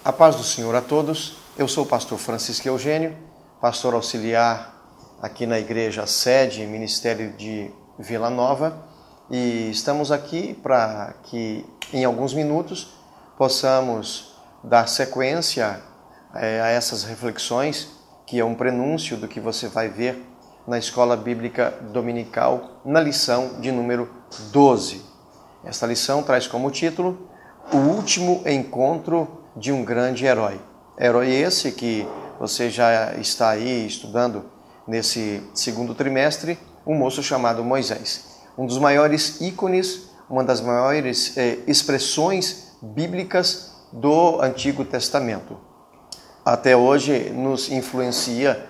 A paz do Senhor a todos. Eu sou o pastor Francisco Eugênio, pastor auxiliar aqui na igreja sede Ministério de Vila Nova, e estamos aqui para que em alguns minutos possamos dar sequência a essas reflexões, que é um prenúncio do que você vai ver na Escola Bíblica Dominical, na lição de número 12. Esta lição traz como título O Último Encontro de um Grande Herói. Herói esse que você já está aí estudando nesse segundo trimestre, um moço chamado Moisés. Um dos maiores ícones, uma das maiores expressões bíblicas do Antigo Testamento. Até hoje nos influencia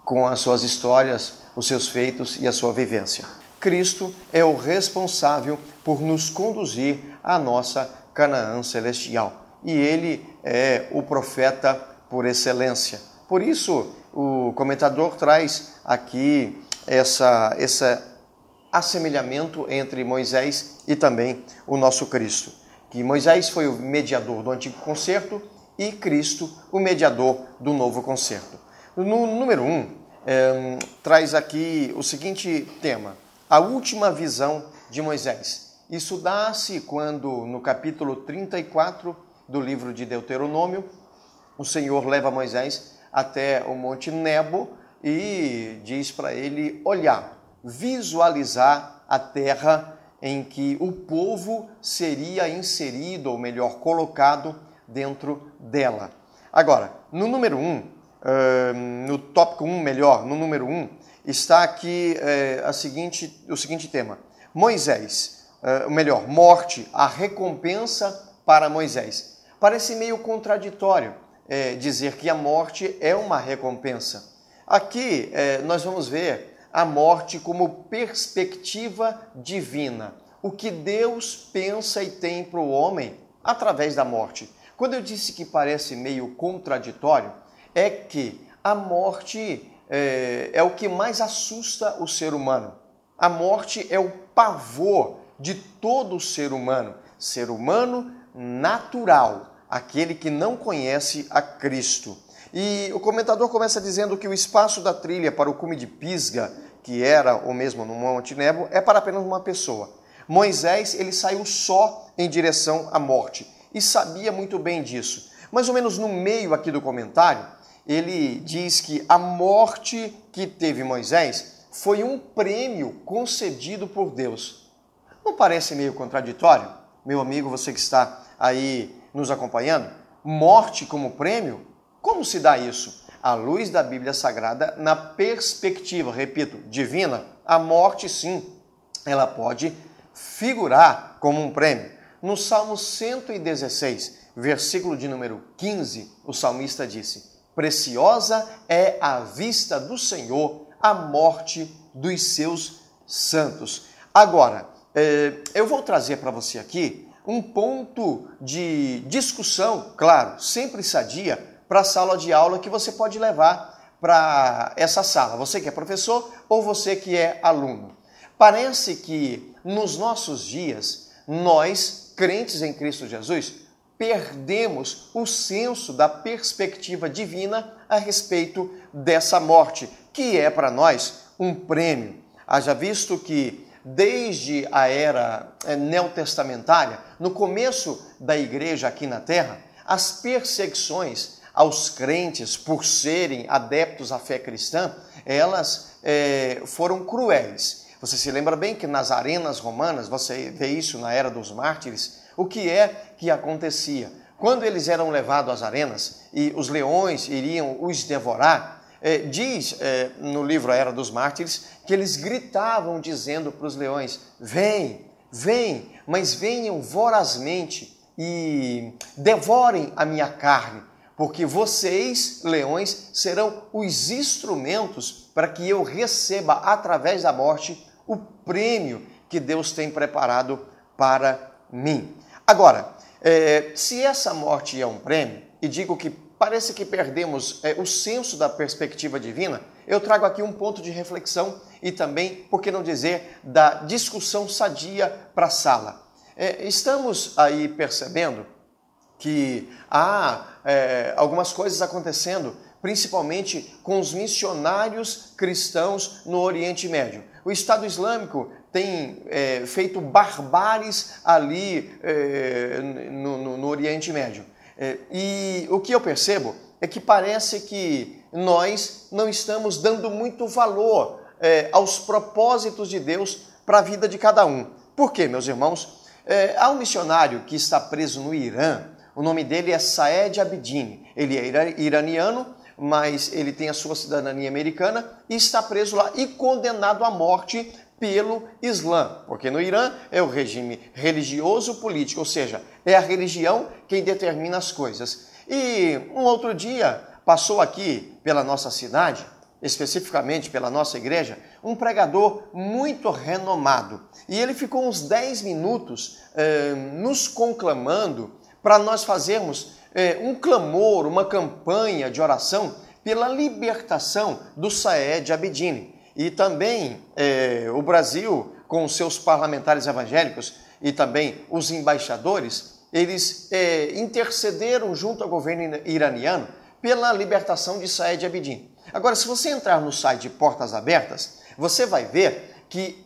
com as suas histórias, os seus feitos e a sua vivência. Cristo é o responsável por nos conduzir à nossa Canaã celestial. E ele é o profeta por excelência. Por isso, o comentador traz aqui esse assemelhamento entre Moisés e também o nosso Cristo. Que Moisés foi o mediador do Antigo Concerto e Cristo o mediador do Novo Concerto. No número 1, traz aqui o seguinte tema: a última visão de Moisés. Isso dá-se quando, no capítulo 34 do livro de Deuteronômio, o Senhor leva Moisés até o Monte Nebo e diz para ele olhar, visualizar a terra em que o povo seria inserido, ou melhor, colocado dentro dela. Agora, no número 1, no tópico 1, no número 1, está aqui o seguinte tema: Moisés, morte, a recompensa para Moisés. Parece meio contraditório dizer que a morte é uma recompensa. Aqui nós vamos ver a morte como perspectiva divina. O que Deus pensa e tem para o homem através da morte. Quando eu disse que parece meio contraditório, é que a morte é o que mais assusta o ser humano. A morte é o pavor de todo ser humano natural, aquele que não conhece a Cristo. E o comentador começa dizendo que o espaço da trilha para o cume de Pisga, que era o mesmo no Monte Nebo, é para apenas uma pessoa. Moisés, ele saiu só em direção à morte e sabia muito bem disso. Mais ou menos no meio aqui do comentário, ele diz que a morte que teve Moisés foi um prêmio concedido por Deus. Não parece meio contraditório? Meu amigo, você que está aí nos acompanhando, morte como prêmio? Como se dá isso? À luz da Bíblia Sagrada, na perspectiva, repito, divina, a morte sim, ela pode figurar como um prêmio. No Salmo 116, versículo de número 15, o salmista disse: preciosa é a vista do Senhor a morte dos seus santos. Agora, eu vou trazer para você aqui um ponto de discussão, claro, sempre sadia, para a sala de aula que você pode levar para essa sala. Você que é professor ou você que é aluno. Parece que nos nossos dias, nós, crentes em Cristo Jesus, perdemos o senso da perspectiva divina a respeito dessa morte, que é para nós um prêmio. Haja visto que desde a era neotestamentária, no começo da igreja aqui na Terra, as perseguições aos crentes por serem adeptos à fé cristã, elas foram cruéis. Você se lembra bem que nas arenas romanas, você vê isso na era dos mártires, o que é que acontecia? Quando eles eram levados às arenas e os leões iriam os devorar, diz no livro A Era dos Mártires que eles gritavam dizendo para os leões: vem, vem, mas venham vorazmente e devorem a minha carne, porque vocês, leões, serão os instrumentos para que eu receba através da morte o prêmio que Deus tem preparado para mim. Agora, se essa morte é um prêmio, e digo que parece que perdemos o senso da perspectiva divina, eu trago aqui um ponto de reflexão e também, por que não dizer, da discussão sadia para a sala. Estamos aí percebendo que há algumas coisas acontecendo, principalmente com os missionários cristãos no Oriente Médio. O Estado Islâmico tem feito barbáries ali no Oriente Médio. E o que eu percebo é que parece que nós não estamos dando muito valor aos propósitos de Deus para a vida de cada um. Por quê, meus irmãos? Há um missionário que está preso no Irã, o nome dele é Saed Abedin. Ele é iraniano, mas ele tem a sua cidadania americana e está preso lá e condenado à morte pelo Islã, porque no Irã é o regime religioso político, ou seja, é a religião quem determina as coisas. E um outro dia passou aqui pela nossa cidade, especificamente pela nossa igreja, um pregador muito renomado. E ele ficou uns 10 minutos nos conclamando para nós fazermos um clamor, uma campanha de oração pela libertação do Saed Abedin. E também o Brasil, com os seus parlamentares evangélicos e também os embaixadores, eles intercederam junto ao governo iraniano pela libertação de Saed Abedin. Agora, se você entrar no site de Portas Abertas, você vai ver que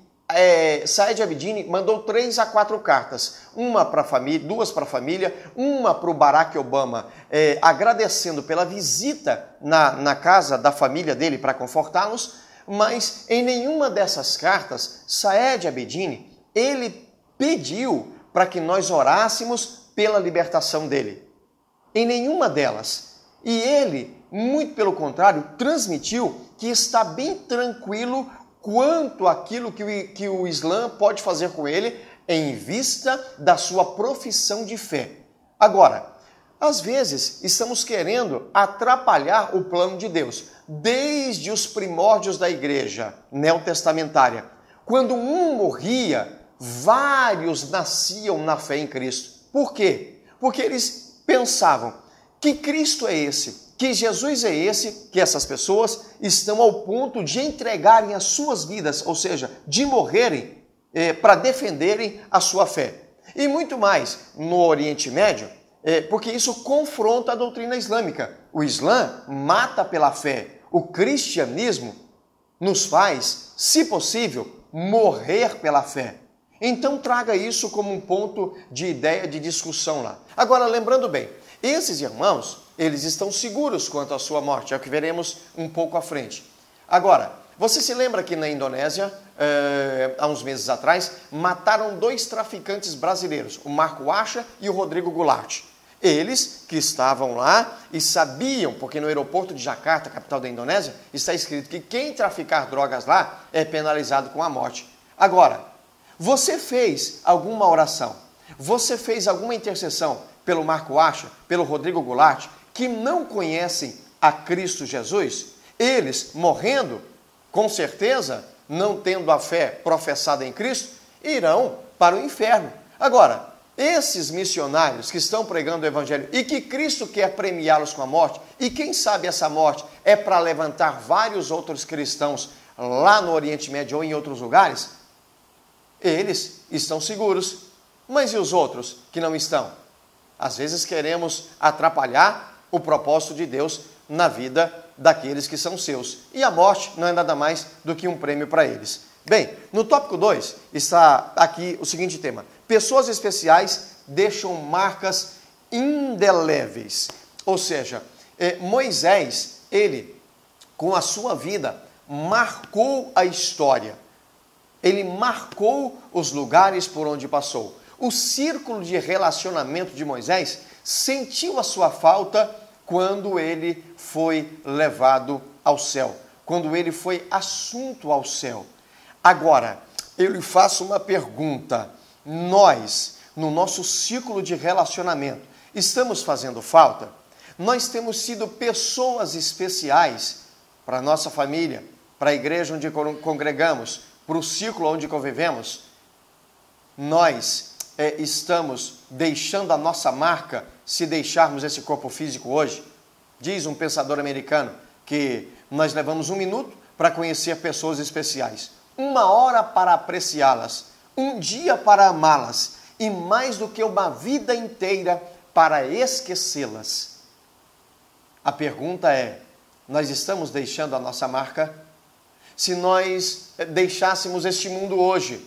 Saed Abedin mandou 3 a 4 cartas, uma para a família, 2 para a família, uma para o Barack Obama, agradecendo pela visita na casa da família dele para confortá-los, mas em nenhuma dessas cartas, Saed Abedin, ele pediu para que nós orássemos pela libertação dele. Em nenhuma delas. E ele, muito pelo contrário, transmitiu que está bem tranquilo quanto àquilo que o Islã pode fazer com ele em vista da sua profissão de fé. Agora, às vezes estamos querendo atrapalhar o plano de Deus, desde os primórdios da igreja neotestamentária. Quando um morria, vários nasciam na fé em Cristo. Por quê? Porque eles pensavam que Cristo é esse, que Jesus é esse, que essas pessoas estão ao ponto de entregarem as suas vidas, ou seja, de morrerem para defenderem a sua fé. E muito mais no Oriente Médio, porque isso confronta a doutrina islâmica. O Islã mata pela fé. O cristianismo nos faz, se possível, morrer pela fé. Então traga isso como um ponto de ideia de discussão lá. Agora, lembrando bem, esses irmãos, eles estão seguros quanto à sua morte, é o que veremos um pouco à frente. Agora, você se lembra que na Indonésia, há uns meses atrás, mataram 2 traficantes brasileiros, o Marco Acha e o Rodrigo Goulart. Eles que estavam lá e sabiam, porque no aeroporto de Jakarta, capital da Indonésia, está escrito que quem traficar drogas lá é penalizado com a morte. Agora, você fez alguma oração, você fez alguma intercessão pelo Marco Acha, pelo Rodrigo Goulart, que não conhecem a Cristo Jesus? Eles, morrendo, com certeza, não tendo a fé professada em Cristo, irão para o inferno. Agora, esses missionários que estão pregando o Evangelho e que Cristo quer premiá-los com a morte, e quem sabe essa morte é para levantar vários outros cristãos lá no Oriente Médio ou em outros lugares, eles estão seguros. Mas e os outros que não estão? Às vezes queremos atrapalhar o propósito de Deus na vida daqueles que são seus. E a morte não é nada mais do que um prêmio para eles. Bem, no tópico 2 está aqui o seguinte tema: pessoas especiais deixam marcas indeléveis. Ou seja, Moisés, ele, com a sua vida, marcou a história. Ele marcou os lugares por onde passou. O círculo de relacionamento de Moisés sentiu a sua falta quando ele foi levado ao céu, quando ele foi assunto ao céu. Agora, eu lhe faço uma pergunta. Nós, no nosso círculo de relacionamento, estamos fazendo falta? Nós temos sido pessoas especiais para a nossa família, para a igreja onde congregamos, para o círculo onde convivemos? Nós estamos deixando a nossa marca se deixarmos esse corpo físico hoje? Diz um pensador americano que nós levamos 1 minuto para conhecer pessoas especiais, 1 hora para apreciá-las, 1 dia para amá-las e mais do que uma vida inteira para esquecê-las. A pergunta é, nós estamos deixando a nossa marca? Se nós deixássemos este mundo hoje,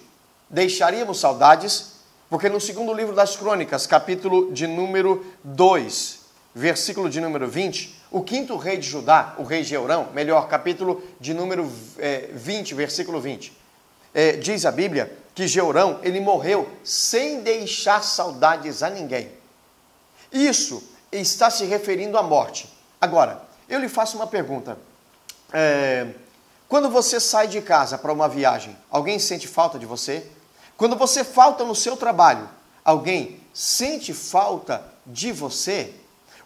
deixaríamos saudades? Porque no segundo livro das Crônicas, capítulo de número 2, versículo de número 20, o quinto rei de Judá, o rei Jeorão, melhor, capítulo de número 20, versículo 20, diz a Bíblia que Jeorão, ele morreu sem deixar saudades a ninguém. Isso está se referindo à morte. Agora, eu lhe faço uma pergunta. Quando você sai de casa para uma viagem, alguém sente falta de você? Quando você falta no seu trabalho, alguém sente falta de você?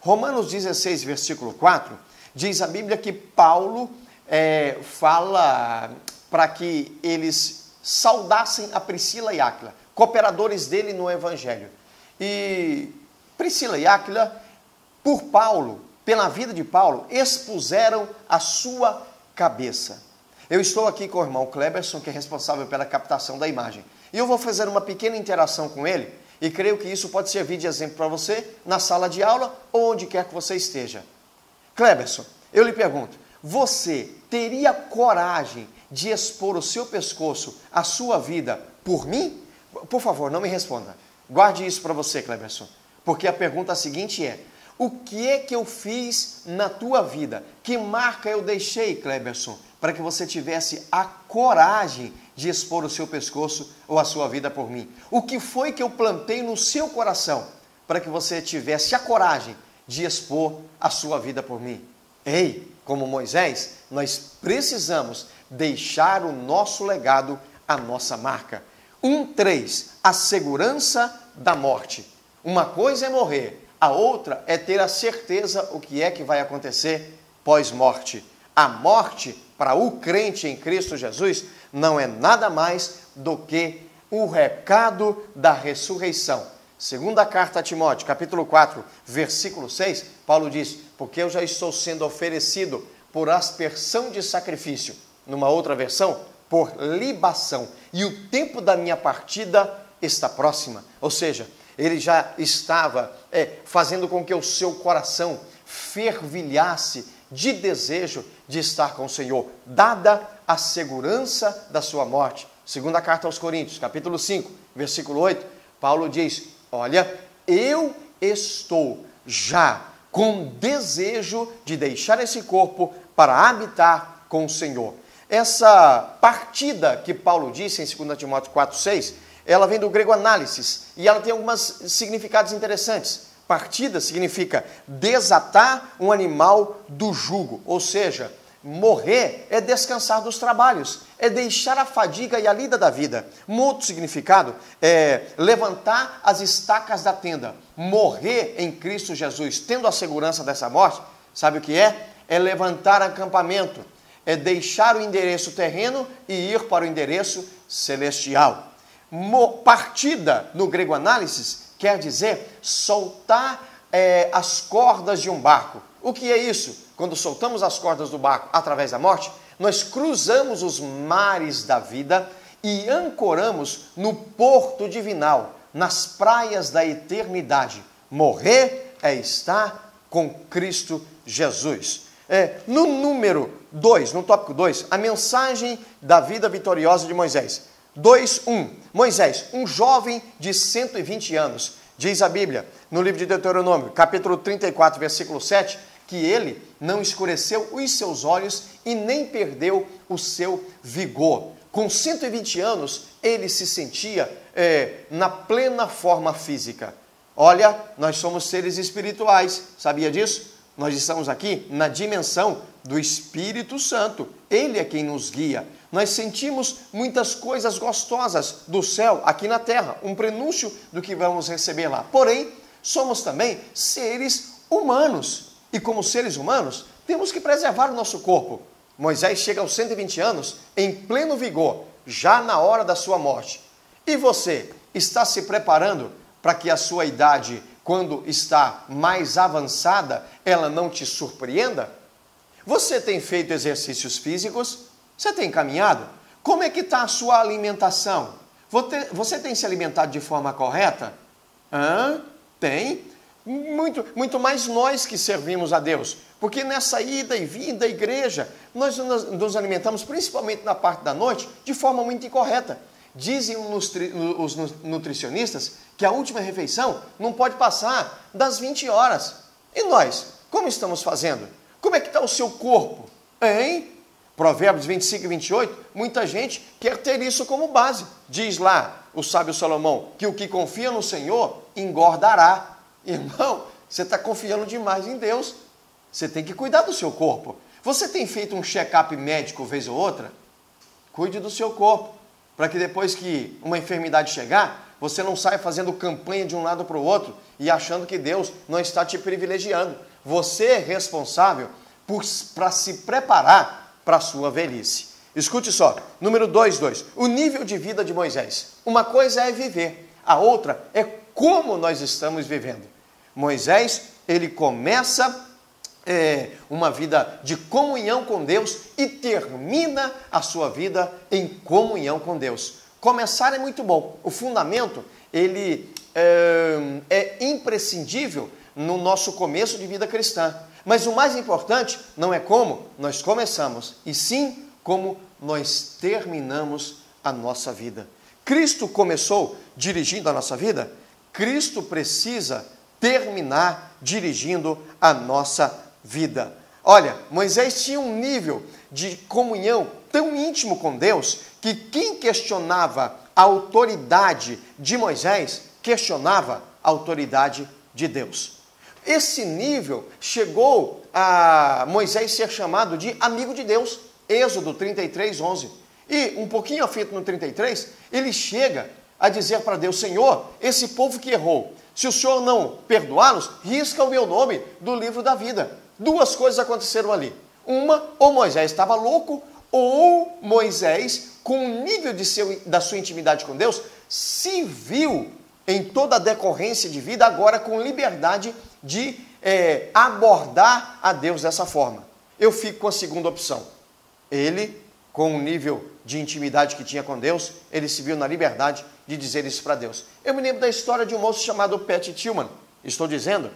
Romanos 16, versículo 4, diz a Bíblia que Paulo fala para que eles saudassem a Priscila e Áquila, cooperadores dele no Evangelho. E Priscila e Áquila, por Paulo, pela vida de Paulo, expuseram a sua cabeça. Eu estou aqui com o irmão Kleberson, que é responsável pela captação da imagem. E eu vou fazer uma pequena interação com ele, e creio que isso pode servir de exemplo para você, na sala de aula, ou onde quer que você esteja. Kleberson, eu lhe pergunto, você teria coragem de expor o seu pescoço, a sua vida, por mim? Por favor, não me responda. Guarde isso para você, Kleberson. Porque a pergunta seguinte é, o que é que eu fiz na tua vida? Que marca eu deixei, Kleberson, para que você tivesse a coragem de expor o seu pescoço ou a sua vida por mim? O que foi que eu plantei no seu coração para que você tivesse a coragem de expor a sua vida por mim? Ei, como Moisés, nós precisamos deixar o nosso legado, a nossa marca. 1:3, a segurança da morte. Uma coisa é morrer, a outra é ter a certeza o que é que vai acontecer pós-morte. A morte, para o crente em Cristo Jesus, não é nada mais do que o recado da ressurreição. Segunda carta a Timóteo, capítulo 4, versículo 6, Paulo diz, porque eu já estou sendo oferecido por aspersão de sacrifício. Numa outra versão, por libação. E o tempo da minha partida está próxima. Ou seja, ele já estava fazendo com que o seu coração fervilhasse de desejo de estar com o Senhor, dada a segurança da sua morte. Segunda carta aos Coríntios, capítulo 5, versículo 8, Paulo diz, olha, eu estou já com desejo de deixar esse corpo para habitar com o Senhor. Essa partida que Paulo disse em 2 Timóteo 4,6, ela vem do grego análisis e ela tem alguns significados interessantes. Partida significa desatar um animal do jugo, ou seja, morrer é descansar dos trabalhos, é deixar a fadiga e a lida da vida. Um outro significado é levantar as estacas da tenda. Morrer em Cristo Jesus, tendo a segurança dessa morte, sabe o que é? É levantar acampamento, é deixar o endereço terreno e ir para o endereço celestial. Partida, no grego análisis, quer dizer soltar as cordas de um barco. O que é isso? Quando soltamos as cordas do barco através da morte, nós cruzamos os mares da vida e ancoramos no porto divinal, nas praias da eternidade. Morrer é estar com Cristo Jesus. No número 2, no tópico 2, a mensagem da vida vitoriosa de Moisés. 2:1. Moisés, um jovem de 120 anos, diz a Bíblia, no livro de Deuteronômio, capítulo 34, versículo 7, que ele não escureceu os seus olhos e nem perdeu o seu vigor. Com 120 anos, ele se sentia na plena forma física. Olha, nós somos seres espirituais, sabia disso? Nós estamos aqui na dimensão do Espírito Santo. Ele é quem nos guia. Nós sentimos muitas coisas gostosas do céu aqui na terra, um prenúncio do que vamos receber lá. Porém, somos também seres humanos. E como seres humanos, temos que preservar o nosso corpo. Moisés chega aos 120 anos em pleno vigor, já na hora da sua morte. E você está se preparando para que a sua idade, quando está mais avançada, ela não te surpreenda? Você tem feito exercícios físicos? Você tem caminhado? Como é que está a sua alimentação? Você tem se alimentado de forma correta? Tem? Muito mais nós que servimos a Deus. Porque nessa ida e vinda à igreja, nós nos alimentamos, principalmente na parte da noite, de forma muito incorreta. Dizem os nutricionistas que a última refeição não pode passar das 20 horas. E nós, como estamos fazendo? Como é que está o seu corpo? Hein? Provérbios 25 e 28, muita gente quer ter isso como base. Diz lá o sábio Salomão que o que confia no Senhor engordará. Irmão, você está confiando demais em Deus. Você tem que cuidar do seu corpo. Você tem feito um check-up médico vez ou outra? Cuide do seu corpo, para que depois que uma enfermidade chegar, você não saia fazendo campanha de um lado para o outro e achando que Deus não está te privilegiando. Você é responsável para se preparar para a sua velhice. Escute só, número 2.2, o nível de vida de Moisés. Uma coisa é viver, a outra é como nós estamos vivendo. Moisés, ele começa uma vida de comunhão com Deus e termina a sua vida em comunhão com Deus. Começar é muito bom. O fundamento, ele é imprescindível no nosso começo de vida cristã. Mas o mais importante não é como nós começamos, e sim como nós terminamos a nossa vida. Cristo começou dirigindo a nossa vida, Cristo precisa terminar dirigindo a nossa vida. Olha, Moisés tinha um nível de comunhão tão íntimo com Deus que quem questionava a autoridade de Moisés, questionava a autoridade de Deus. Esse nível chegou a Moisés ser chamado de amigo de Deus, Êxodo 33:11. E um pouquinho à frente no 33, ele chega a dizer para Deus, Senhor, esse povo que errou, se o Senhor não perdoá-los, risca o meu nome do livro da vida. Duas coisas aconteceram ali. Uma, ou Moisés estava louco, ou Moisés, com o nível da sua intimidade com Deus, se viu em toda a decorrência de vida, agora com liberdade de abordar a Deus dessa forma. Eu fico com a segunda opção. Ele, com o nível de intimidade que tinha com Deus, ele se viu na liberdade de dizer isso para Deus. Eu me lembro da história de um moço chamado Pat Tillman. Estou dizendo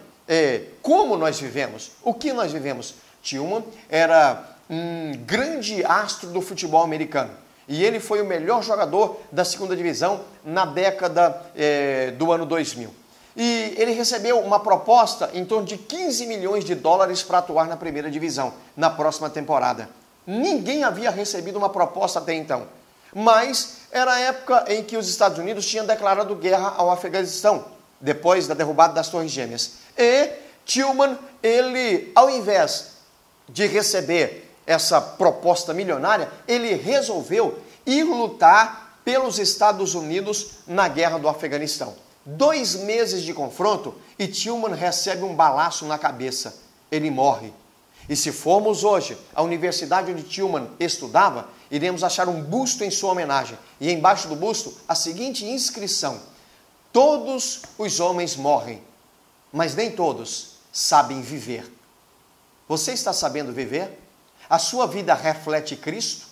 como nós vivemos, o que nós vivemos. Tillman era um grande astro do futebol americano. E ele foi o melhor jogador da segunda divisão na década do ano 2000. E ele recebeu uma proposta em torno de 15 milhões de dólares para atuar na primeira divisão, na próxima temporada. Ninguém havia recebido uma proposta até então. Mas era a época em que os Estados Unidos tinham declarado guerra ao Afeganistão, depois da derrubada das Torres Gêmeas. E Tillman, ele, ao invés de receber essa proposta milionária, ele resolveu ir lutar pelos Estados Unidos na guerra do Afeganistão. 2 meses de confronto e Tillman recebe um balaço na cabeça. Ele morre. E se formos hoje à universidade onde Tillman estudava, iremos achar um busto em sua homenagem. E embaixo do busto, a seguinte inscrição: todos os homens morrem, mas nem todos sabem viver. Você está sabendo viver? A sua vida reflete Cristo?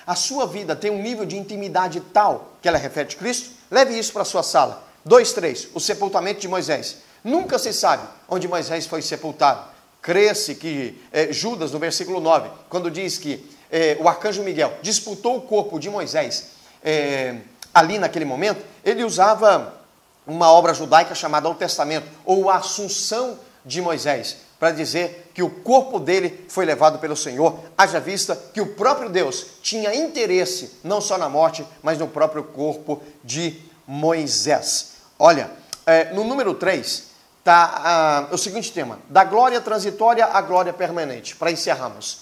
A sua vida tem um nível de intimidade tal que ela reflete Cristo? Leve isso para a sua sala. 2.3, o sepultamento de Moisés. Nunca se sabe onde Moisés foi sepultado. Crê-se que Judas, no versículo 9, quando diz que o arcanjo Miguel disputou o corpo de Moisés ali naquele momento, ele usava uma obra judaica chamada o Testamento, ou a Assunção de Moisés, para dizer que o corpo dele foi levado pelo Senhor, haja vista que o próprio Deus tinha interesse não só na morte, mas no próprio corpo de Moisés. Olha, no número 3 está o seguinte tema: da glória transitória à glória permanente, para encerrarmos.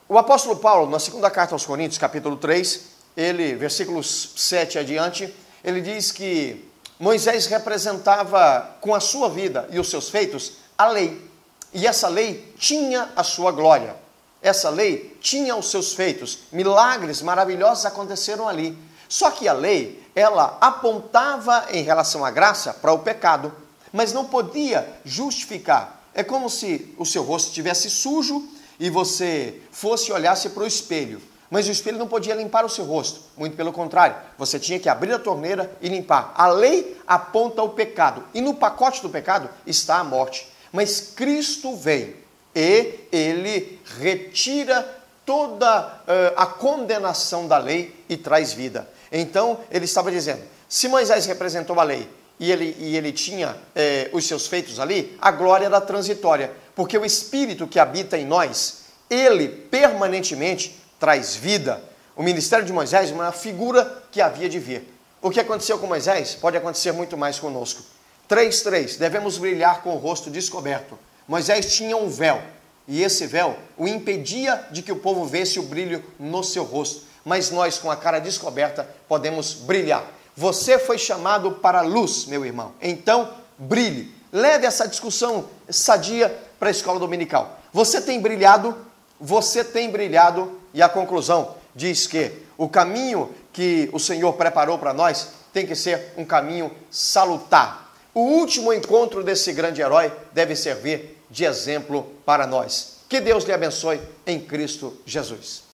O apóstolo Paulo, na segunda carta aos Coríntios, capítulo 3, ele, versículos 7 adiante, ele diz que Moisés representava com a sua vida e os seus feitos a lei. E essa lei tinha a sua glória. Essa lei tinha os seus feitos. Milagres maravilhosos aconteceram ali. Só que a lei, ela apontava em relação à graça para o pecado, mas não podia justificar. É como se o seu rosto estivesse sujo e você fosse e olhasse para o espelho. Mas o espelho não podia limpar o seu rosto. Muito pelo contrário, você tinha que abrir a torneira e limpar. A lei aponta o pecado. E no pacote do pecado está a morte. Mas Cristo veio e ele retira toda a condenação da lei e traz vida. Então, ele estava dizendo, se Moisés representou a lei e ele tinha os seus feitos ali, a glória era transitória. Porque o Espírito que habita em nós, ele permanentemente traz vida. O ministério de Moisés é uma figura que havia de vir. O que aconteceu com Moisés pode acontecer muito mais conosco. 3:3, devemos brilhar com o rosto descoberto. Moisés tinha um véu, e esse véu o impedia de que o povo visse o brilho no seu rosto. Mas nós, com a cara descoberta, podemos brilhar. Você foi chamado para a luz, meu irmão. Então, brilhe. Leve essa discussão sadia para a escola dominical. Você tem brilhado, e a conclusão diz que o caminho que o Senhor preparou para nós tem que ser um caminho salutar. O último encontro desse grande herói deve servir de exemplo para nós. Que Deus lhe abençoe em Cristo Jesus.